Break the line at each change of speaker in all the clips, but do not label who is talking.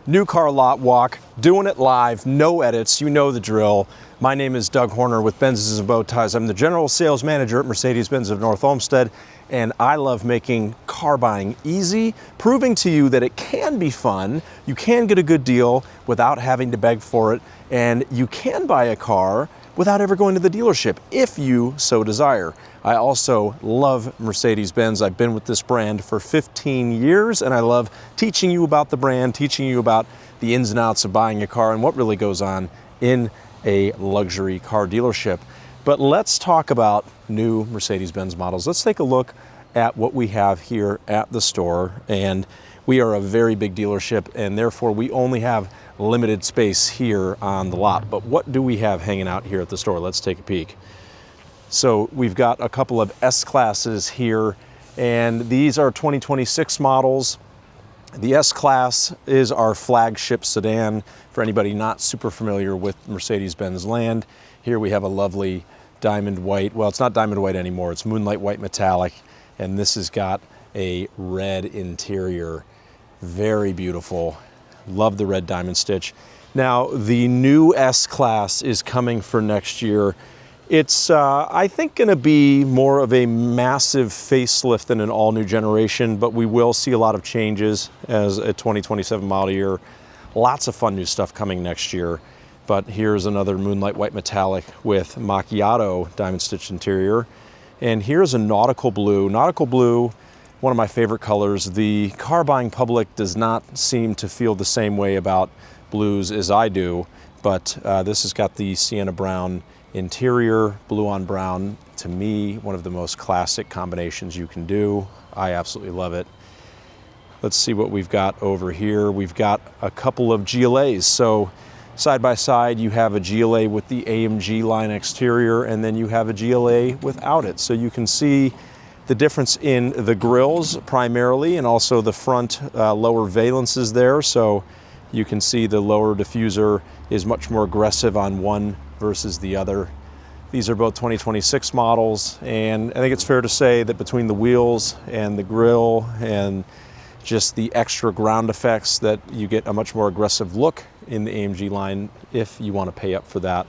New car lot walk, doing it live, no edits, you know the drill. My name is Doug Horner with Benzes and Bow Ties. I'm the general sales manager at Mercedes-Benz of North Olmsted, and I love making car buying easy, proving to you that it can be fun, you can get a good deal without having to beg for it, and you can buy a car without ever going to the dealership, if you so desire. I also love Mercedes-Benz. I've been with this brand for 15 years, and I love teaching you about the brand, teaching you about the ins and outs of buying a car and what really goes on in a luxury car dealership. But let's talk about new Mercedes-Benz models. Let's take a look at what we have here at the store. And we are a very big dealership, and therefore we only have limited space here on the lot. But what do we have hanging out here at the store? Let's take a peek. So we've got a couple of S-Classes here, and these are 2026 models. The S-Class is our flagship sedan for anybody not super familiar with Mercedes-Benz land. Here we have a lovely diamond white, well, it's not diamond white anymore, it's moonlight white metallic, and this has got a red interior. Very beautiful. Love the red diamond stitch. Now, the new S-Class is coming for next year. It's, I think, going to be more of a massive facelift than an all-new generation, but we will see a lot of changes as a 2027 model year. Lots of fun new stuff coming next year. But here's another moonlight white metallic with macchiato diamond stitched interior. And here's a nautical blue. Nautical blue, one of my favorite colors. The car buying public does not seem to feel the same way about blues as I do, but this has got the sienna brown interior, blue on brown. To me, one of the most classic combinations you can do. I absolutely love it. Let's see what we've got over here. We've got a couple of GLAs. So side by side, you have a GLA with the AMG line exterior, and then you have a GLA without it. So you can see the difference in the grills primarily, and also the front lower valences there. So you can see the lower diffuser is much more aggressive on one versus the other. These are both 2026 models, and I think it's fair to say that between the wheels and the grille and just the extra ground effects, that you get a much more aggressive look in the AMG line if you want to pay up for that.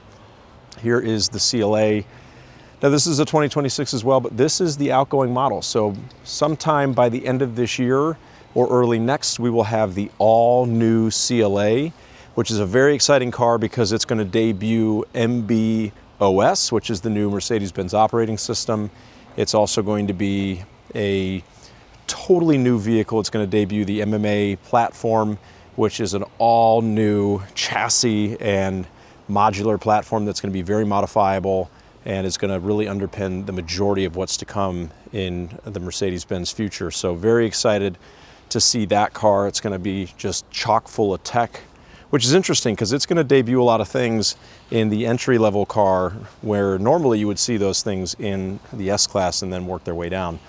Here is the CLA. Now, this is a 2026 as well, but this is the outgoing model. So sometime by the end of this year or early next, we will have the all-new CLA, which is a very exciting car because it's going to debut MB.OS, which is the new Mercedes-Benz operating system. It's also going to be a totally new vehicle. It's going to debut the MMA platform, which is an all-new chassis and modular platform that's going to be very modifiable, and is going to really underpin the majority of what's to come in the Mercedes-Benz future. So very excited to see that car. It's going to be just chock full of tech, which is interesting because it's going to debut a lot of things in the entry-level car where normally you would see those things in the S-Class and then work their way down.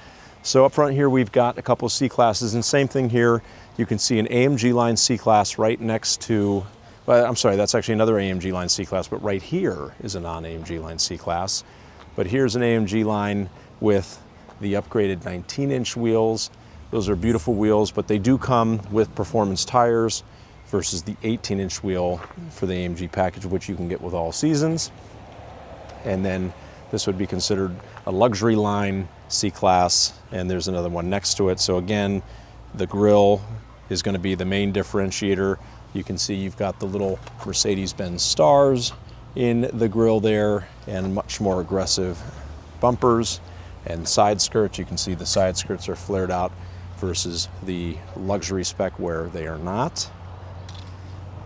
So up front here, we've got a couple of C-Classes, and same thing here. You can see an AMG line C-Class right next to, well, I'm sorry, that's actually another AMG line C-Class, but right here is a non-AMG line C-Class. But here's an AMG line with the upgraded 19-inch wheels. Those are beautiful wheels, but they do come with performance tires versus the 18-inch wheel for the AMG package, which you can get with all seasons. And then this would be considered a luxury line C-Class, and there's another one next to it. So again, the grille is going to be the main differentiator. You can see you've got the little Mercedes-Benz stars in the grille there, and much more aggressive bumpers and side skirts. You can see the side skirts are flared out versus the luxury spec where they are not.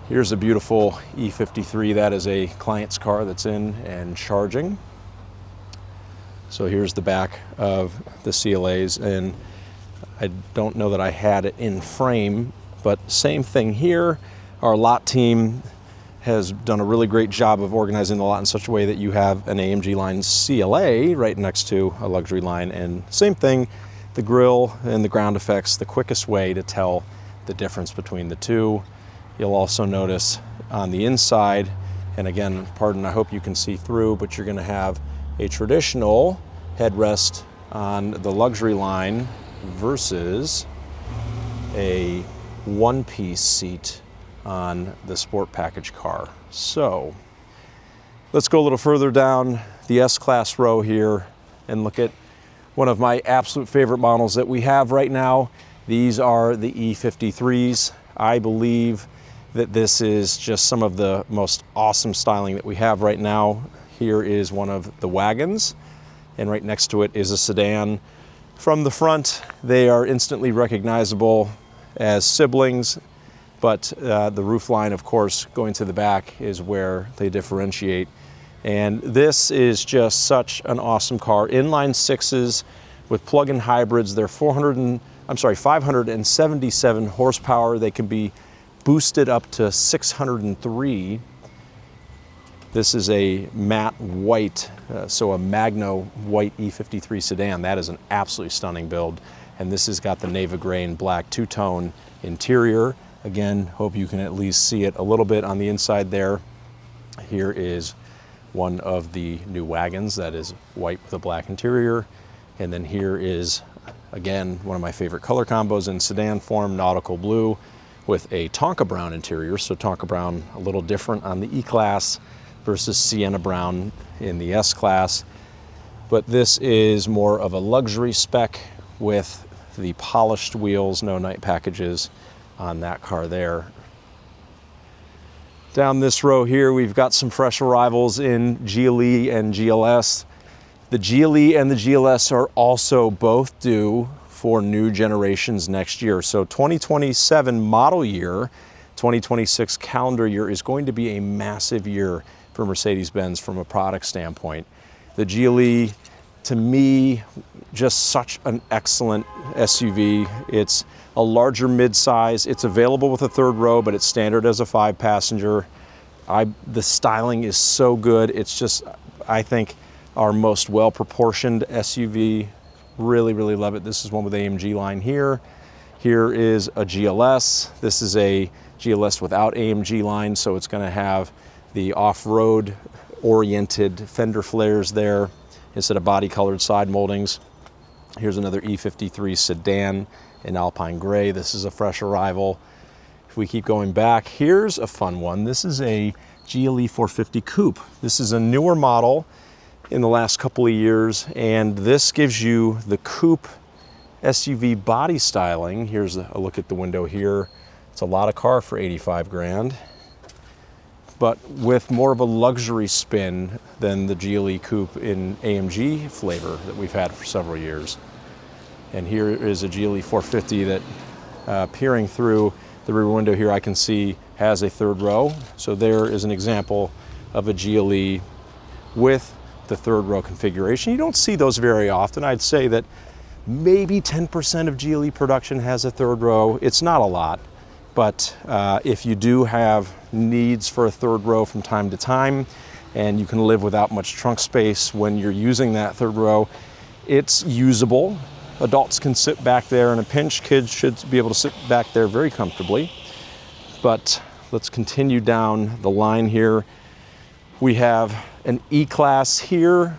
Here's a beautiful E53. That is a client's car that's in and charging. So here's the back of the CLAs, and I don't know that I had it in frame, but same thing here. Our lot team has done a really great job of organizing the lot in such a way that you have an AMG line CLA right next to a luxury line, and same thing, the grille and the ground effects, the quickest way to tell the difference between the two. You'll also notice on the inside, and again, pardon, I hope you can see through, but you're going to have a traditional headrest on the luxury line versus a one-piece seat on the sport package car. So let's go a little further down the S-Class row here and look at one of my absolute favorite models that we have right now. These are the E53s. I believe that this is just some of the most awesome styling that we have right now. Here is one of the wagons, and right next to it is a sedan. From the front, they are instantly recognizable as siblings, but the roofline, of course, going to the back is where they differentiate. And this is just such an awesome car. Inline sixes with plug-in hybrids. They're 577 horsepower. They can be boosted up to 603. This is a matte white, so a Magno white E53 sedan. That is an absolutely stunning build. And this has got the navy gray and black two-tone interior. Again, hope you can at least see it a little bit on the inside there. Here is one of the new wagons that is white with a black interior. And then here is, again, one of my favorite color combos in sedan form, nautical blue with a Tonka brown interior. So Tonka brown a little different on the E-Class versus sienna brown in the S-Class. But this is more of a luxury spec with the polished wheels, no night packages on that car there. Down this row here, we've got some fresh arrivals in GLE and GLS. The GLE and the GLS are also both due for new generations next year. So 2027 model year, 2026 calendar year is going to be a massive year for Mercedes-Benz from a product standpoint. The GLE, to me, just such an excellent SUV. It's a larger midsize. It's available with a third row, but it's standard as a 5-passenger. The styling is so good. It's just, I think, our most well-proportioned SUV. Really, really love it. This is one with AMG line here. Here is a GLS. This is a GLS without AMG line, so it's gonna have the off-road oriented fender flares there instead of body-colored side moldings. Here's another E53 sedan in Alpine Gray. This is a fresh arrival. If we keep going back, here's a fun one. This is a GLE 450 Coupe. This is a newer model in the last couple of years, and this gives you the coupe SUV body styling. Here's a look at the window here. It's a lot of car for 85 grand, but with more of a luxury spin than the GLE Coupe in AMG flavor that we've had for several years. And here is a GLE 450 that, peering through the rear window here, I can see has a third row. So there is an example of a GLE with the third row configuration. You don't see those very often. I'd say that maybe 10% of GLE production has a third row. It's not a lot, but if you do have needs for a third row from time to time, and you can live without much trunk space when you're using that third row, it's usable. Adults can sit back there in a pinch. Kids should be able to sit back there very comfortably. But let's continue down the line here. We have an E-Class here.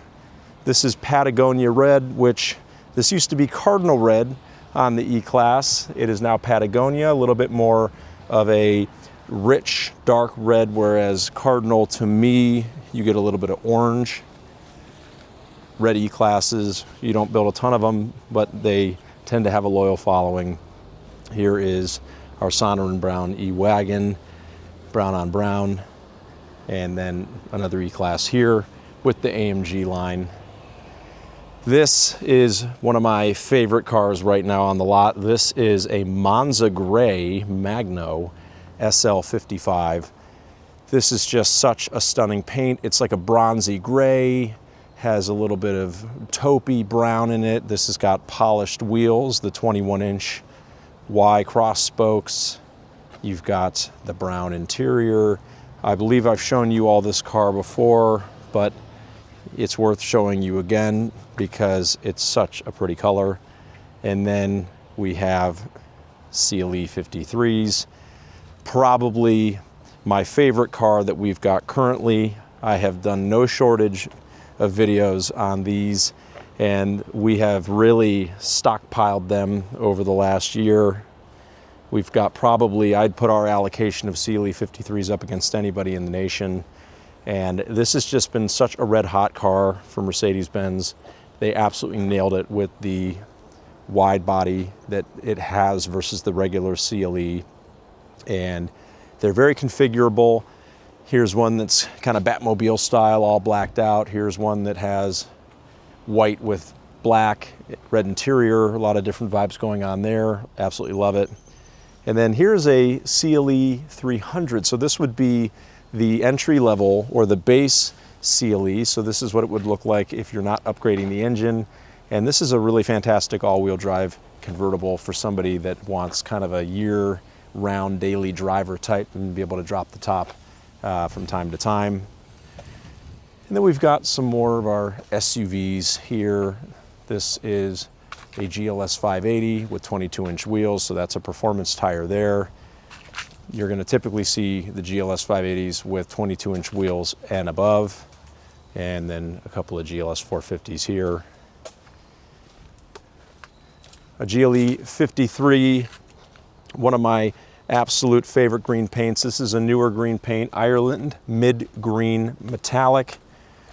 This is Patagonia red, which this used to be Cardinal red on the E-Class. It is now Patagonia, a little bit more of a rich, dark red, whereas Cardinal, to me, you get a little bit of orange. Red E-Classes, you don't build a ton of them, but they tend to have a loyal following. Here is our Sonoran Brown E-Wagon, brown on brown, and then another E-Class here with the AMG line. This is one of my favorite cars right now on the lot. This is a Monza Gray Magno SL55. This is just such a stunning paint. It's like a bronzy gray, has a little bit of taupey brown in it. This has got polished wheels, the 21-inch Y cross spokes. You've got the brown interior. I believe I've shown you all this car before, but it's worth showing you again because it's such a pretty color. And then we have CLE 53s, probably my favorite car that we've got currently. I have done no shortage of videos on these, and we have really stockpiled them over the last year. We've got probably, I'd put our allocation of GLE 53s up against anybody in the nation. And this has just been such a red hot car for Mercedes-Benz. They absolutely nailed it with the wide body that it has versus the regular GLE. And they're very configurable. Here's one that's kind of Batmobile style, all blacked out. Here's one that has white with black, red interior, a lot of different vibes going on there. Absolutely love it. And then here's a GLE 300. So this would be the entry level or the base GLE. So this is what it would look like if you're not upgrading the engine. And this is a really fantastic all-wheel drive convertible for somebody that wants kind of a year-round daily driver type and be able to drop the top from time to time. And then we've got some more of our SUVs here. This is a GLS 580 with 22-inch wheels, so that's a performance tire there. You're going to typically see the GLS 580s with 22-inch wheels and above, and then a couple of GLS 450s here. A GLE 53, one of my absolute favorite green paints. This is a newer green paint, Ireland Mid Green Metallic.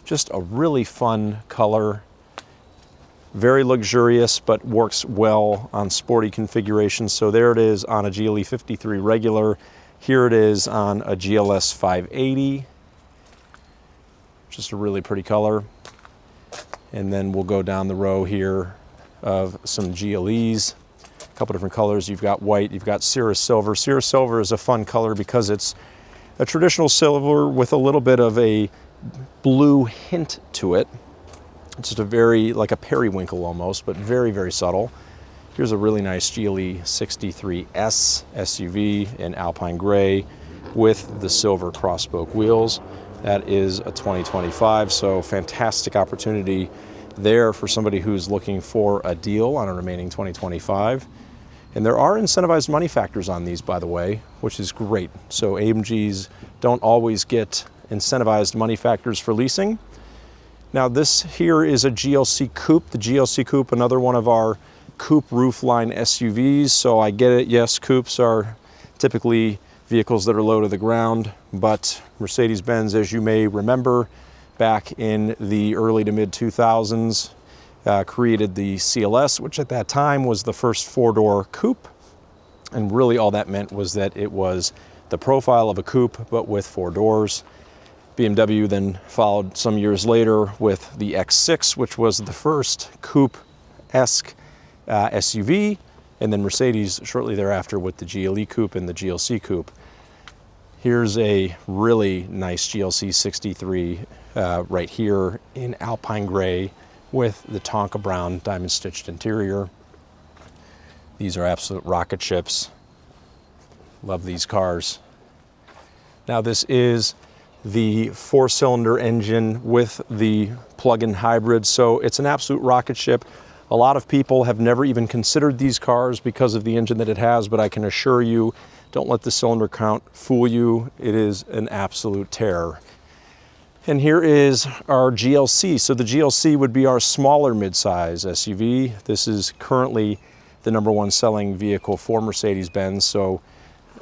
Just a really fun color. Very luxurious, but works well on sporty configurations. So there it is on a GLE 53 regular. Here it is on a GLS 580. Just a really pretty color. And then we'll go down the row here of some GLEs. A couple different colors. You've got white, you've got Cirrus Silver. Cirrus Silver is a fun color because it's a traditional silver with a little bit of a blue hint to it. It's just a very, like a periwinkle almost, but very, very subtle. Here's a really nice GLE 63S SUV in Alpine Gray with the silver cross-spoke wheels. That is a 2025, so fantastic opportunity there for somebody who's looking for a deal on a remaining 2025. And there are incentivized money factors on these, by the way, which is great. So AMGs don't always get incentivized money factors for leasing. Now this here is a GLC Coupe. The GLC Coupe, another one of our coupe roofline SUVs. So I get it, yes, coupes are typically vehicles that are low to the ground, but Mercedes-Benz, as you may remember, back in the early to mid 2000s, created the CLS, which at that time was the first four-door coupe. And really all that meant was that it was the profile of a coupe, but with four doors. BMW then followed some years later with the X6, which was the first coupe-esque SUV, and then Mercedes shortly thereafter with the GLE Coupe and the GLC Coupe. Here's a really nice GLC 63 right here in Alpine Gray with the Tonka Brown diamond stitched interior. These are absolute rocket ships. Love these cars. Now this is the four-cylinder engine with the plug-in hybrid, so it's an absolute rocket ship. A lot of people have never even considered these cars because of the engine that it has, but I can assure you, don't let the cylinder count fool you. It is an absolute terror. And here is our GLC. So the GLC would be our smaller midsize SUV. This is currently the #1 selling vehicle for Mercedes-Benz. So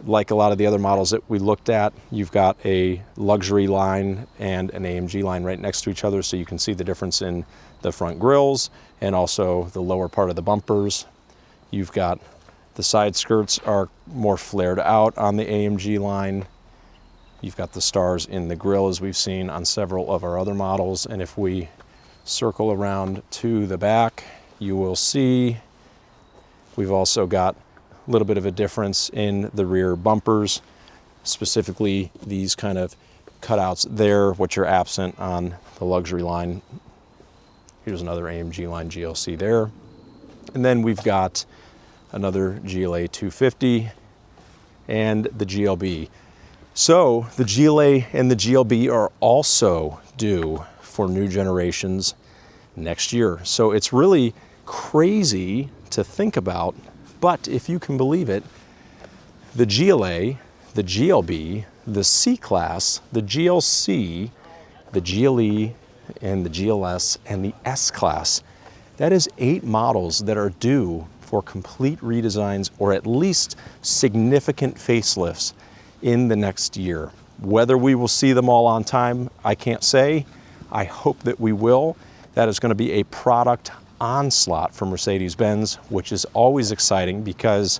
like a lot of the other models that we looked at, you've got a luxury line and an AMG line right next to each other, so you can see the difference in the front grills and also the lower part of the bumpers. You've got the side skirts are more flared out on the AMG line. You've got the stars in the grille as we've seen on several of our other models. And if we circle around to the back, you will see we've also got a little bit of a difference in the rear bumpers, specifically these kind of cutouts there, which are absent on the luxury line. Here's another AMG line GLC there. And then we've got another GLA 250 and the GLB. So the GLA and the GLB are also due for new generations next year. So it's really crazy to think about, but if you can believe it, the GLA, the GLB, the C-Class, the GLC, the GLE, and the GLS, and the S-Class, that is 8 models that are due for complete redesigns or at least significant facelifts in the next year. Whether we will see them all on time, I can't say. I hope that we will. That is going to be a product onslaught for Mercedes-Benz, which is always exciting because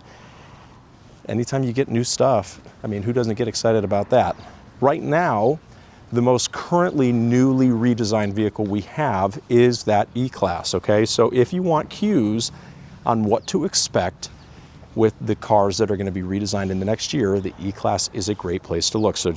anytime you get new stuff, I mean, who doesn't get excited about that? Right now, the most currently newly redesigned vehicle we have is that E-Class, okay? So if you want cues on what to expect with the cars that are going to be redesigned in the next year, the E-Class is a great place to look. So